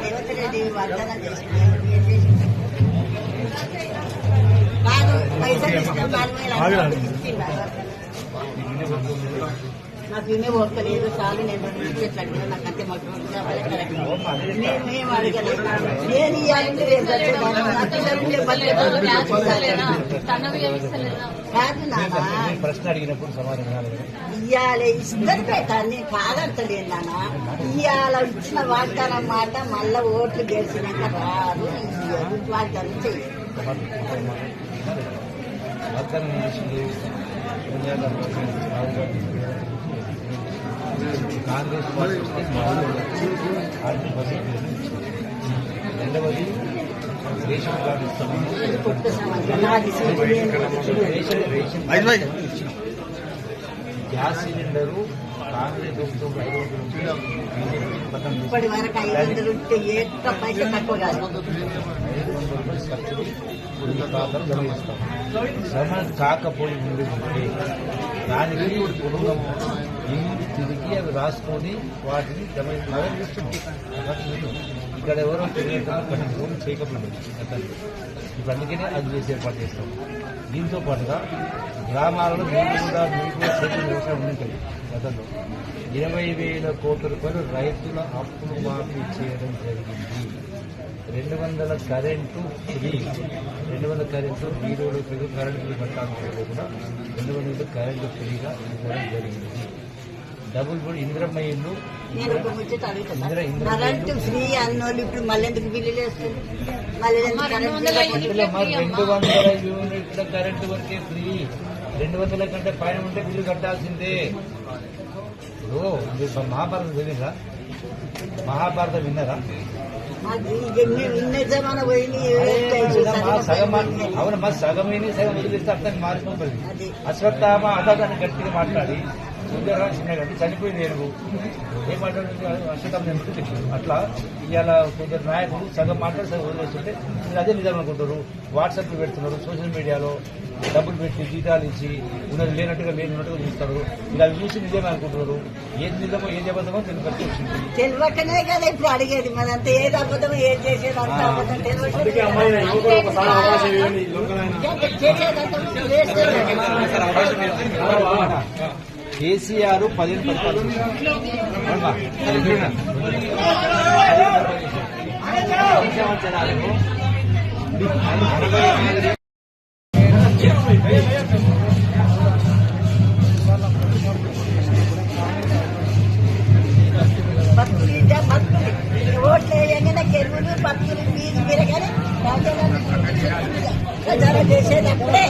రేవంత్ రెడ్డి వాగ్దానం చేసింది కాదు పైసలు నాకు వినే ఒక్కలేదు చాలు నేను ఇచ్చేట్లు నాకు అంతే మాకు మేము అడగలేదు నేను కాదు నాన్న ప్రశ్న అడిగినప్పుడు సమాధానం ఇవాళ ఇస్తారు పెట్టాన్ని కాదంటలేదు నాన్న ఇవాళ ఇచ్చిన వాగ్దానం మాట మళ్ళా ఓట్లు గెలిచినాక రాదు వాగ్దానం చేయాలి కాంగ్రెస్ పార్టీ రెండవది రేషన్ కార్డు ఇస్తాము గ్యాస్ సిలిండరు కాంగ్రెస్ ఇప్పటి వరకు 500 ఉంటే ఎక్కువ పైసలు తక్కువ కాదు 500 రూపాయలు సబ్సిడీ ఖాతాలు జమ చేస్తాం శ్రమ కాకపోయి ఉంటే దానికి కుటుంబం ఇంటి తిరిగి అవి రాసుకొని వాటిని జమ ఇక్కడ ఎవరో తెలియకుండా కొన్ని ఫోన్లు చేయకపోలేదు ఇప్పుడు అందుకనే అది చేసి ఏర్పాటు చేస్తాం దీంతో పాటుగా గ్రామాలలో మీకు కూడా చేతుల వ్యవసాయం ఉంటుంది గతంలో 20,000 కోట్ల రూపాయలు రైతుల అప్పులు మాఫీ చేయడం జరిగింది 200 కరెంటు ఫ్రీ 200 కరెంటు వీరోడు కరెంటు బిల్లు కట్టాల్సిన కూడా 200 కరెంటు ఫ్రీగా ఇవ్వడం జరిగింది డబుల్ బోర్డు ఇందిరమ్మ ఇల్లు కరెంటు ఫ్రీ అన్నోళ్ళు ఇప్పుడు మళ్ళీ ఎందుకు బిల్లులు వేస్తుంది 200 యూనిట్ల కరెంటు వరకే ఫ్రీ 200 కంటే పైన ఉంటే బిల్లు కట్టాల్సిందే మహాభారతం విన్నారా మహాభారతం విన్నారా అవును మా సగం విని సగం వదిలిస్తే అర్థం మారిపోతుంది అశ్వత్థామ అదాన్ని గట్టిగా మాట్లాడి చిన్నగంటే చనిపోయింది ఏనుగు ఏం మాట్లాడుతుంది అశ్వత్థామ అట్లా ఇవాళ కొందరు నాయకులు సగం మాట్లాడి సగం వదిలేస్తుంటే మీరు అదే నిజం అనుకుంటారు వాట్సాప్లో పెడుతున్నారు సోషల్ మీడియాలో డబ్బులు పెట్టి జీతాలు ఇచ్చి ఉన్నది లేనట్టుగా లేనట్టుగా చూస్తారు ఇలా చూసి నిజమే అనుకుంటున్నారు ఏది నిజమో ఏది అబద్ధమో తెలిపి వచ్చింది తెలియకనే కదా ఇప్పుడు అడిగేది మనంతా ఏది అబద్ధమో ఏది చేసేది అంత అబద్ధం కేసీఆర్ 10 పరిపాలన సంవత్సరాలకు ఓట్లు వేయగానే కెరువులు పత్తులు ఫీజు పెరగానే ప్రజలు చేసేది అప్పుడే